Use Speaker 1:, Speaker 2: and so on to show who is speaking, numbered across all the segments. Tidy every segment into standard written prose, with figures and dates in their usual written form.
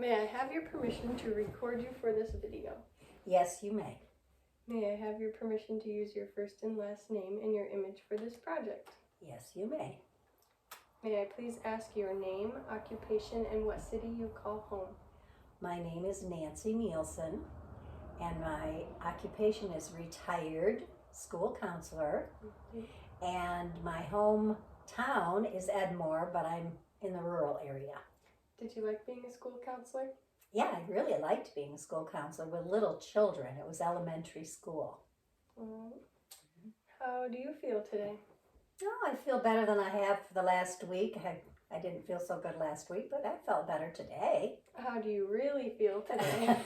Speaker 1: May I have your permission to record you for this video?
Speaker 2: Yes, you may.
Speaker 1: May I have your permission to use your first and last name in your image for this project?
Speaker 2: Yes, you may.
Speaker 1: May I please ask your name, occupation, and what city you call home?
Speaker 2: My name is Nancy Nielsen, and my occupation is retired school counselor, and my hometown is Edmore, but I'm in the rural area.
Speaker 1: Did you like being a school counselor?
Speaker 2: Yeah, I really liked being a school counselor with little children. It was elementary school.
Speaker 1: How do you feel today?
Speaker 2: Oh, I feel better than I have for the last week. I didn't feel so good last week, but I felt better today.
Speaker 1: How do you really feel today?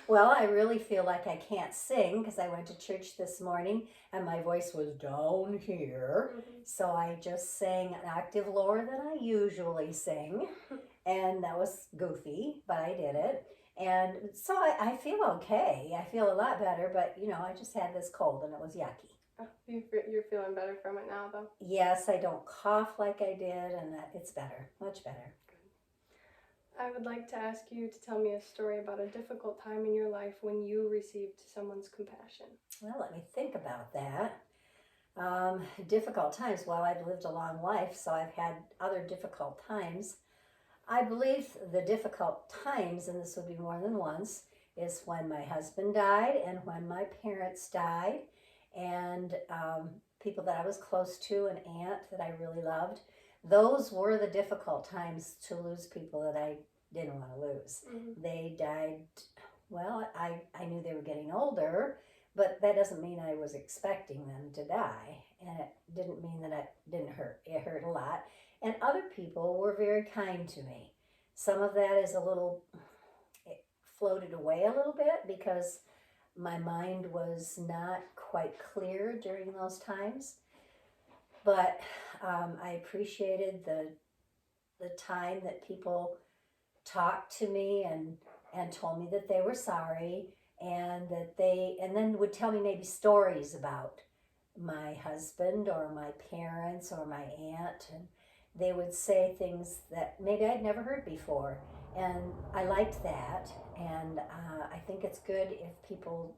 Speaker 2: Well, I really feel like I can't sing because I went to church this morning and my voice was down here. So I just sang an octave lower than I usually sing. And that was goofy, but I did it. And so I feel okay. I feel a lot better, but I just had this cold and it was yucky.
Speaker 1: You're feeling better from it now, though?
Speaker 2: Yes, I don't cough like I did, and it's better, much better.
Speaker 1: I would like to ask you to tell me a story about a difficult time in your life when you received someone's compassion.
Speaker 2: Well, let me think about that. Difficult times. Well, I've lived a long life, so I've had other difficult times. I believe the difficult times, and this would be more than once, is when my husband died and when my parents died. And people that I was close to, an aunt that I really loved. Those were the difficult times to lose people that I didn't want to lose. Mm-hmm. They died, well, I knew they were getting older, but that doesn't mean I was expecting them to die. And it didn't mean that it didn't hurt. It hurt a lot. And other people were very kind to me. Some of that is it floated away a little bit because my mind was not quite clear during those times, but I appreciated the time that people talked to me and told me that they were sorry, and then would tell me maybe stories about my husband or my parents or my aunt, and they would say things that maybe I'd never heard before. And I liked that, and I think it's good if people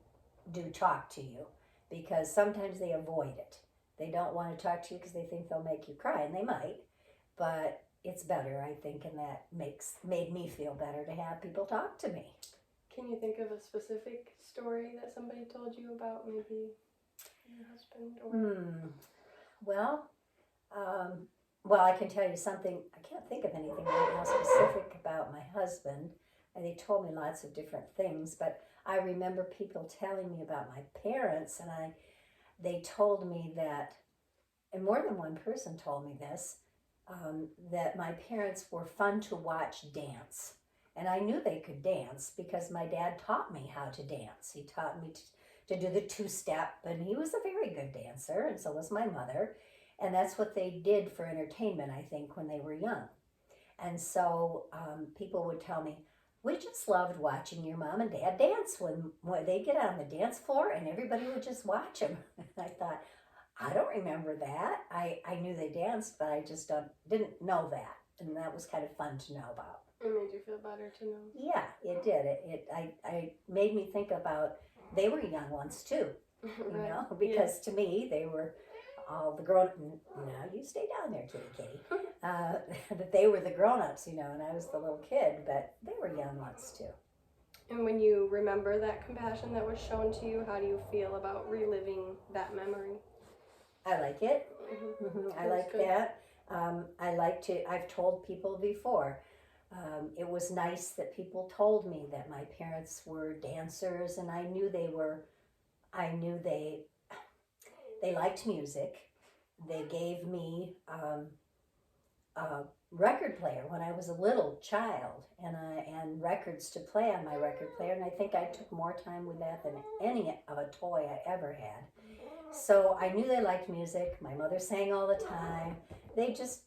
Speaker 2: do talk to you, because sometimes they avoid it. They don't want to talk to you because they think they'll make you cry, and they might, but it's better, I think, and that made me feel better to have people talk to me.
Speaker 1: Can you think of a specific story that somebody told you about maybe your husband?
Speaker 2: Well, I can tell you something. I can't think of anything right now specific about my husband. And they told me lots of different things, but I remember people telling me about my parents, and they told me that, and more than one person told me this, that my parents were fun to watch dance. And I knew they could dance because my dad taught me how to dance. He taught me to do the two-step, and he was a very good dancer, and so was my mother. And that's what they did for entertainment, I think, when they were young. And so people would tell me, we just loved watching your mom and dad dance when they get on the dance floor, and everybody would just watch them. And I thought, I don't remember that. I knew they danced, but I just didn't know that. And that was kind of fun to know about.
Speaker 1: It made you feel better to know.
Speaker 2: Yeah, it did. I made me think about, they were young ones too,
Speaker 1: right.
Speaker 2: Because to me, they were all the grown, now you stay down there, kitty. That they were the grown-ups, and I was the little kid, but they were young ones too.
Speaker 1: And when you remember that compassion that was shown to you, how do you feel about reliving that memory?
Speaker 2: I like it. I like
Speaker 1: good.
Speaker 2: That. I've told people before, it was nice that people told me that my parents were dancers, and I knew they liked music. They gave me a record player when I was a little child, and records to play on my record player, and I think I took more time with that than any of a toy I ever had. So I knew they liked music. My mother sang all the time. They just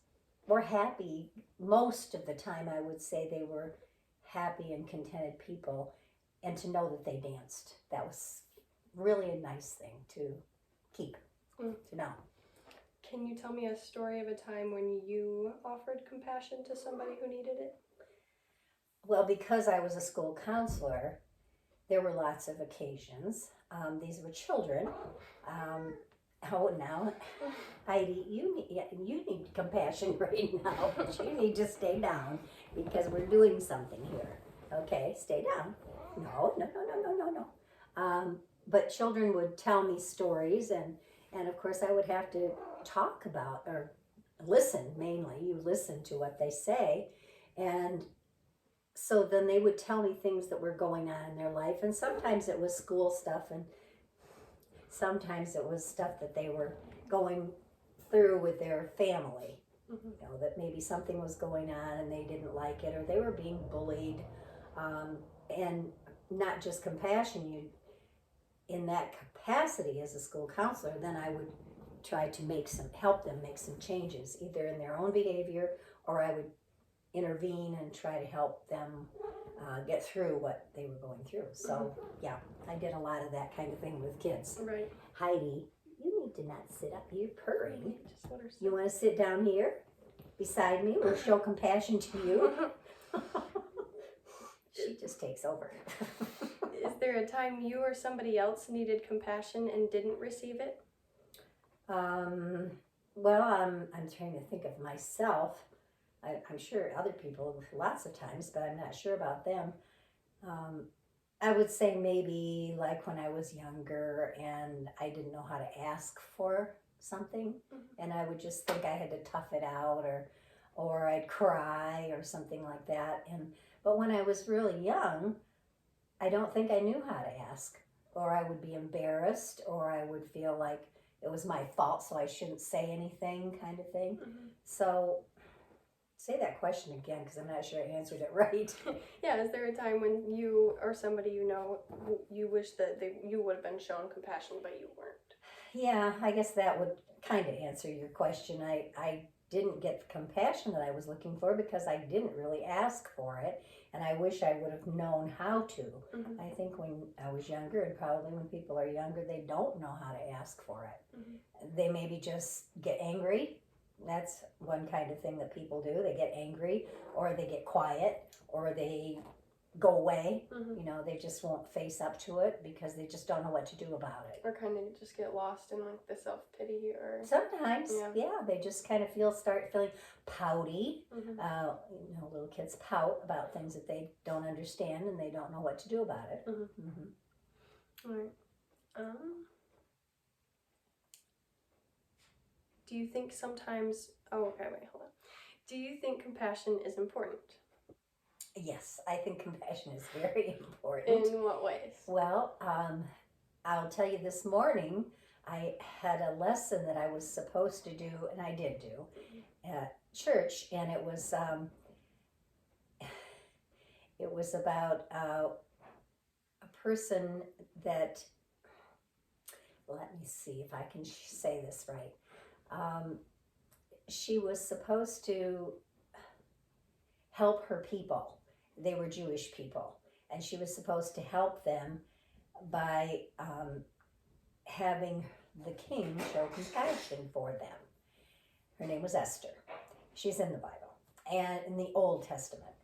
Speaker 2: were happy. Most of the time, I would say they were happy and contented people, and to know that they danced. That was really a nice thing to keep, to know.
Speaker 1: Can you tell me a story of a time when you offered compassion to somebody who needed it?
Speaker 2: Well, because I was a school counselor, there were lots of occasions. These were children. Um, oh, now, Heidi, you need compassion right now, but you need to stay down because we're doing something here. Okay, stay down. No, no, no, no, no, no, no. But children would tell me stories, and of course I would have to talk about or listen mainly. You listen to what they say, and so then they would tell me things that were going on in their life, and sometimes it was school stuff, and sometimes it was stuff that they were going through with their family.
Speaker 1: Mm-hmm.
Speaker 2: You know, that maybe something was going on and they didn't like it, or they were being bullied, and not just compassion. You, in that capacity as a school counselor, then I would try to help them make some changes, either in their own behavior, or I would intervene and try to help them get through what they were going through. So yeah, I did a lot of that kind of thing with kids.
Speaker 1: Right.
Speaker 2: Heidi, you need to not sit up here purring.
Speaker 1: Just let her sit.
Speaker 2: You want to sit down here beside me? We'll show compassion to you. She just takes over.
Speaker 1: Is there a time you or somebody else needed compassion and didn't receive it?
Speaker 2: Well, I'm trying to think of myself. I'm sure other people lots of times, but I'm not sure about them. I would say maybe like when I was younger and I didn't know how to ask for something, and I would just think I had to tough it out, or I'd cry or something like that. But when I was really young, I don't think I knew how to ask, or I would be embarrassed, or I would feel like it was my fault, so I shouldn't say anything, kind of thing. So say that question again, because I'm not sure I answered it right.
Speaker 1: Yeah, is there a time when you or somebody you know, you wish that you would have been shown compassion, but you weren't?
Speaker 2: Yeah, I guess that would kind of answer your question. I didn't get the compassion that I was looking for because I didn't really ask for it, and I wish I would have known how to. I think when I was younger, and probably when people are younger, they don't know how to ask for it. They maybe just get angry. That's one kind of thing that people do. They get angry, or they get quiet, or they go away. You know, they just won't face up to it because they just don't know what to do about it.
Speaker 1: Or kind of just get lost in like the self-pity, or
Speaker 2: Sometimes, yeah, they just kind of start feeling pouty. You know, little kids pout about things that they don't understand and they don't know what to do about it.
Speaker 1: All right. Do you think sometimes? Oh, okay. Wait, hold on. Do you think compassion is important?
Speaker 2: Yes, I think compassion is very important.
Speaker 1: In what ways?
Speaker 2: Well, I'll tell you, this morning I had a lesson that I was supposed to do, and I did do at church, and it was about a person that, let me see if I can say this right. She was supposed to help her people. They were Jewish people, and she was supposed to help them by having the king show compassion for them. Her name was Esther. She's in the Bible and in the Old Testament.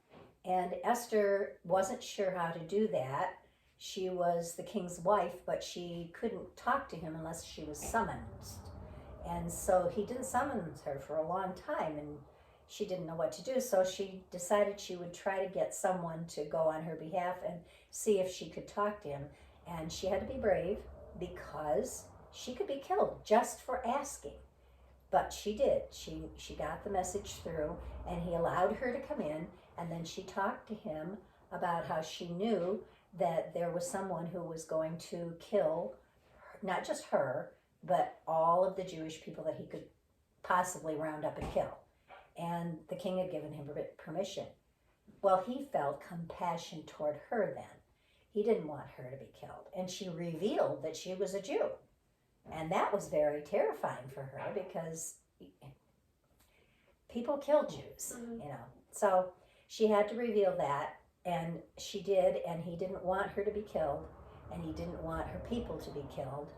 Speaker 2: And Esther wasn't sure how to do that. She was the king's wife, but she couldn't talk to him unless she was summoned. And so he didn't summon her for a long time, and she didn't know what to do. So she decided she would try to get someone to go on her behalf and see if she could talk to him. And she had to be brave because she could be killed just for asking. But she did. She got the message through, and he allowed her to come in, and then she talked to him about how she knew that there was someone who was going to kill not just her, but all of the Jewish people that he could possibly round up and kill. And the king had given him permission. Well, he felt compassion toward her then. He didn't want her to be killed. And she revealed that she was a Jew. And that was very terrifying for her because people kill Jews, you know. So she had to reveal that, and she did, and he didn't want her to be killed, and he didn't want her people to be killed.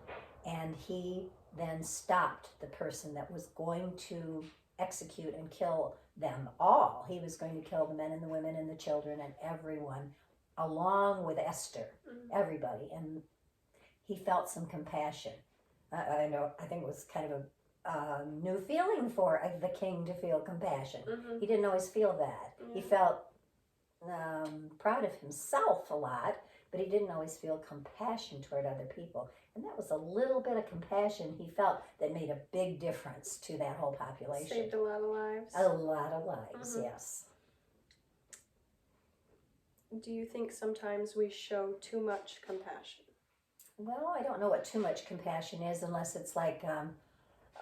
Speaker 2: And he then stopped the person that was going to execute and kill them all. He was going to kill the men and the women and the children and everyone, along with Esther, everybody. And he felt some compassion. I know, I think it was kind of a new feeling for the king to feel compassion. He didn't always feel that. He felt proud of himself a lot, but he didn't always feel compassion toward other people. And that was a little bit of compassion he felt that made a big difference to that whole population.
Speaker 1: Saved a lot of lives.
Speaker 2: A lot of lives, yes.
Speaker 1: Do you think sometimes we show too much compassion?
Speaker 2: Well, I don't know what too much compassion is unless it's like,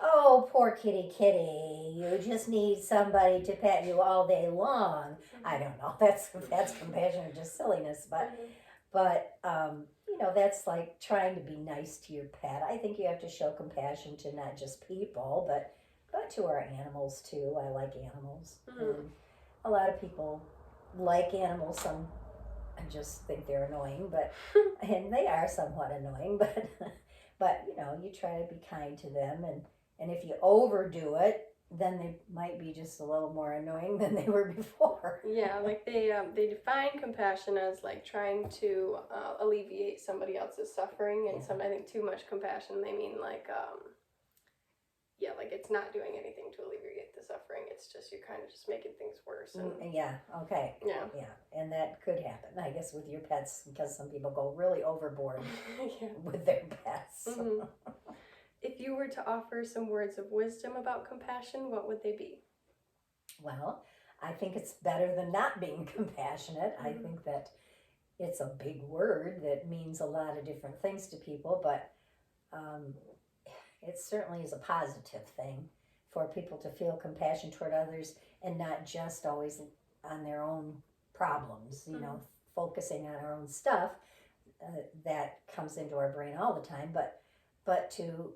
Speaker 2: oh, poor kitty, you just need somebody to pet you all day long. I don't know. That's compassion or just silliness, but you know, that's like trying to be nice to your pet. I think you have to show compassion to not just people, but to our animals too. I like animals. And a lot of people like animals. Some I just think they're annoying, but and they are somewhat annoying, but you know, you try to be kind to them, and if you overdo it, then they might be just a little more annoying than they were before.
Speaker 1: Yeah, like they define compassion as like trying to alleviate somebody else's suffering, and I think too much compassion, they mean like like it's not doing anything to alleviate the suffering. It's just you're kind of just making things worse. And,
Speaker 2: yeah. Okay.
Speaker 1: Yeah.
Speaker 2: Yeah, and that could happen, I guess, with your pets, because some people go really overboard with their pets.
Speaker 1: If you were to offer some words of wisdom about compassion, what would they be?
Speaker 2: Well, I think it's better than not being compassionate. I think that it's a big word that means a lot of different things to people, but it certainly is a positive thing for people to feel compassion toward others and not just always on their own problems, you know, focusing on our own stuff that comes into our brain all the time, but to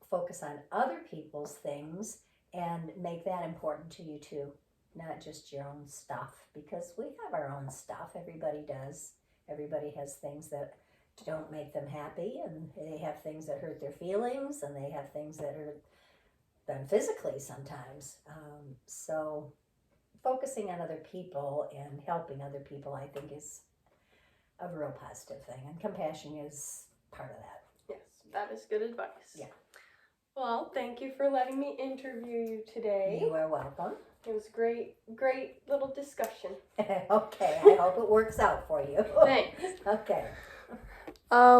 Speaker 2: focus on other people's things and make that important to you too, not just your own stuff, because we have our own stuff. Everybody does. Everybody has things that don't make them happy, and they have things that hurt their feelings, and they have things that hurt them physically sometimes. So focusing on other people and helping other people, I think, is a real positive thing, and compassion is part of that.
Speaker 1: Yes, that is good advice.
Speaker 2: Yeah.
Speaker 1: Well, thank you for letting me interview you today.
Speaker 2: You are welcome.
Speaker 1: It was great little discussion.
Speaker 2: Okay, I hope it works out for you.
Speaker 1: Thanks.
Speaker 2: Okay.